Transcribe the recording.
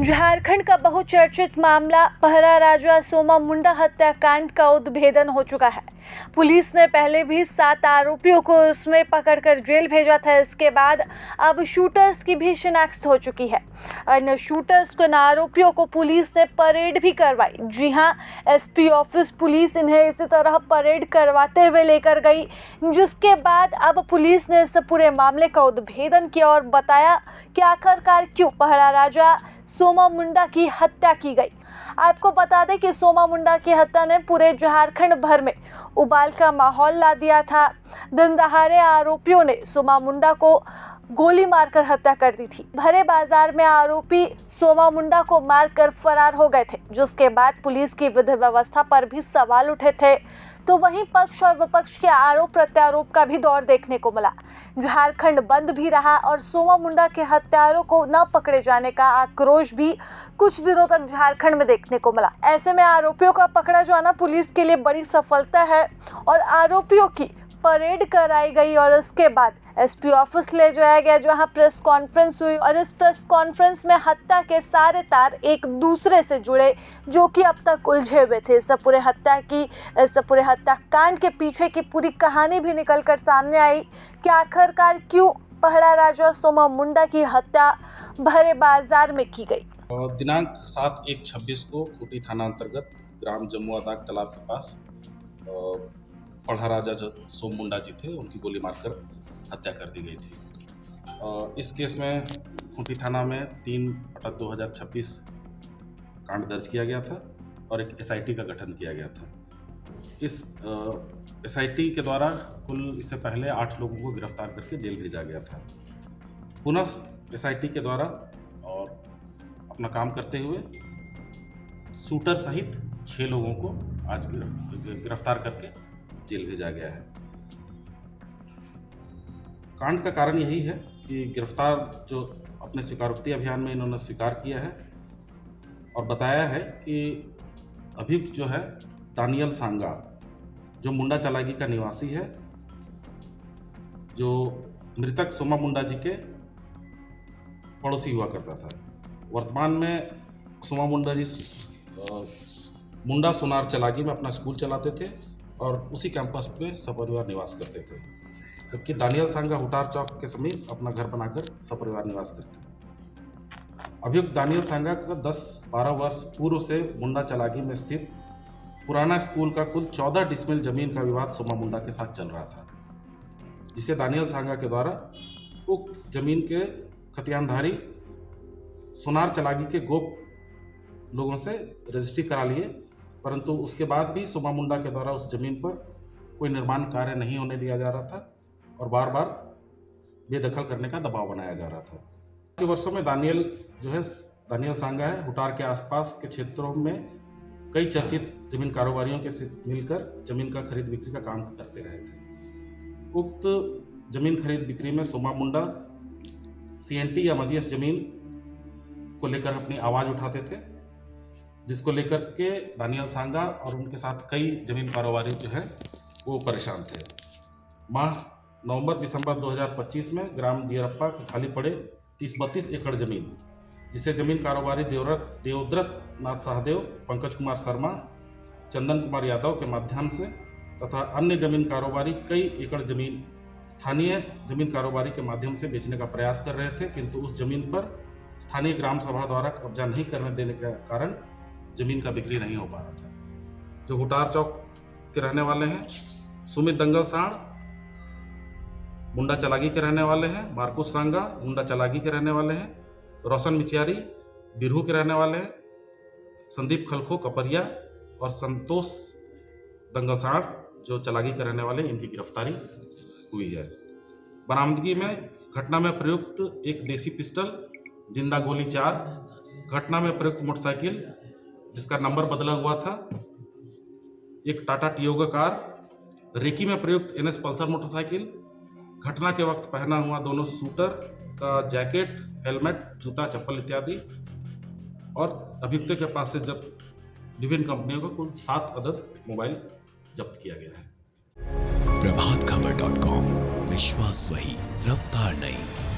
झारखंड का बहुचर्चित मामला पहरा राजा सोमा मुंडा हत्याकांड का उद्भेदन हो चुका है। पुलिस ने पहले भी 7 आरोपियों को उसमें पकड़कर जेल भेजा था। इसके बाद अब शूटर्स की भी शिनाख्त हो चुकी है। इन शूटर्स को, इन आरोपियों को पुलिस ने परेड भी करवाई। जी हां, एसपी ऑफिस पुलिस इन्हें इसी तरह परेड करवाते हुए लेकर गई, जिसके बाद अब पुलिस ने इस पूरे मामले का उद्भेदन किया और बताया कि आखिरकार क्यों पहरा राजा सोमा मुंडा की हत्या की गई। आपको बता दें कि सोमा मुंडा की हत्या ने पूरे झारखंड भर में उबाल का माहौल ला दिया था। दिन दहाड़े आरोपियों ने सोमा मुंडा को गोली मारकर हत्या कर दी थी। भरे बाजार में आरोपी सोमा मुंडा को मारकर फरार हो गए थे, जिसके बाद पुलिस की विधि व्यवस्था पर भी सवाल उठे थे। तो वहीं पक्ष और विपक्ष के आरोप प्रत्यारोप का भी दौर देखने को मिला। झारखंड बंद भी रहा और सोमा मुंडा के हत्यारों को न पकड़े जाने का आक्रोश भी कुछ दिनों तक झारखंड में देखने को मिला। ऐसे में आरोपियों का पकड़ा जाना पुलिस के लिए बड़ी सफलता है और आरोपियों की परेड कराई गई और उसके बाद एसपी ऑफिस ले जाया गया, जहां प्रेस कॉन्फ्रेंस हुई और इस प्रेस कॉन्फ्रेंस में हत्या के सारे तार एक दूसरे से जुड़े, जो कि अब तक उलझे हुए थे। इस पूरे हत्याकांड के पीछे की पूरी कहानी भी निकलकर सामने आई कि आखिरकार क्यों पहरा राजा सोमा मुंडा की हत्या भरे बाजार में की गई। दिनांक 7/1/26 को खूंटी थाना अंतर्गत ग्राम जमुआ दाग तालाब के पास पढ़ा राजा जो सोम मुंडा जी थे, उनकी गोली मारकर हत्या कर दी गई थी। इस केस में खूंटी थाना में 3/2026 कांड दर्ज किया गया था और एक एसआईटी का गठन किया गया था। इस एसआईटी के द्वारा कुल इससे पहले 8 लोगों को गिरफ्तार करके जेल भेजा गया था। पुनः एसआईटी के द्वारा और अपना काम करते हुए शूटर सहित 6 लोगों को आज गिरफ्तार करके जेल भेजा गया है। कांड का कारण यही है कि गिरफ्तार जो अपने स्वीकारोक्ति अभियान में इन्होंने स्वीकार किया है और बताया है कि अभियुक्त जो है दानियल सांगा, जो मुंडा चलागी का निवासी है, जो मृतक सोमा मुंडा जी के पड़ोसी हुआ करता था। वर्तमान में सोमा मुंडा जी मुंडा सोनार चलागी में अपना स्कूल चलाते थे और उसी कैंपस पे सपरिवार निवास करते थे, जबकि दानियल सांगा हुटार चौक के समीप अपना घर बनाकर सपरिवार निवास करते थे। अभियुक्त दानियल सांगा का 10-12 वर्ष पूर्व से मुंडा चलागी में स्थित पुराना स्कूल का कुल 14 डिसमिल जमीन का विवाद सोमा मुंडा के साथ चल रहा था, जिसे दानियल सांगा के द्वारा उक्त जमीन के खतियानधारी सोनार चलागी के गोप लोगों से रजिस्ट्री करा लिए, परंतु उसके बाद भी सोमा मुंडा के द्वारा उस जमीन पर कोई निर्माण कार्य नहीं होने दिया जा रहा था और बार बार बेदखल करने का दबाव बनाया जा रहा था। के वर्षों में दानियल सांगा है, हुटार के आसपास के क्षेत्रों में कई चर्चित जमीन कारोबारियों के साथ मिलकर जमीन का खरीद बिक्री का काम करते रहे थे। उक्त जमीन खरीद बिक्री में सोमा मुंडा सीएनटी या मजीएस जमीन को लेकर अपनी आवाज़ उठाते थे, जिसको लेकर के दानियल सांगा और उनके साथ कई जमीन कारोबारी जो है वो परेशान थे। माह नवंबर-दिसंबर 2025 में ग्राम जियरप्पा के खाली पड़े 30-32 एकड़ जमीन, जिसे जमीन कारोबारी देवव्रत नाथ सहदेव, पंकज कुमार शर्मा, चंदन कुमार यादव के माध्यम से तथा अन्य जमीन कारोबारी कई एकड़ जमीन स्थानीय जमीन कारोबारी के माध्यम से बेचने का प्रयास कर रहे थे, किंतु उस जमीन पर स्थानीय ग्राम सभा द्वारा कब्जा नहीं करने देने के कारण जमीन का बिक्री नहीं हो पा रहा था। जो हुटार चौक के रहने वाले हैं, सुमित दंगल साण मुंडा चलागी के रहने वाले हैं, मार्कुस सांगा मुंडा चलागी के रहने वाले हैं, रोशन मिचियारी बिरहू के रहने वाले हैं, संदीप खलखो कपरिया और संतोष दंगल साण जो चलागी के रहने वाले, इनकी गिरफ्तारी हुई है। बरामदगी में घटना में प्रयुक्त एक देसी पिस्टल, जिंदा गोली 4, घटना में प्रयुक्त मोटरसाइकिल जिसका नंबर बदला हुआ था, एक टाटा टियोगा कार, रेकी में प्रयुक्त एनएस पल्सर मोटरसाइकिल, घटना के वक्त पहना हुआ दोनों शूटर का जैकेट, हेलमेट, जूता, चप्पल इत्यादि, और अभियुक्त के पास से जब्त विभिन्न कंपनियों का कुल 7 अदद मोबाइल जब्त किया गया है। प्रभातखबर.com, विश्वास वही, रफ्तार नहीं।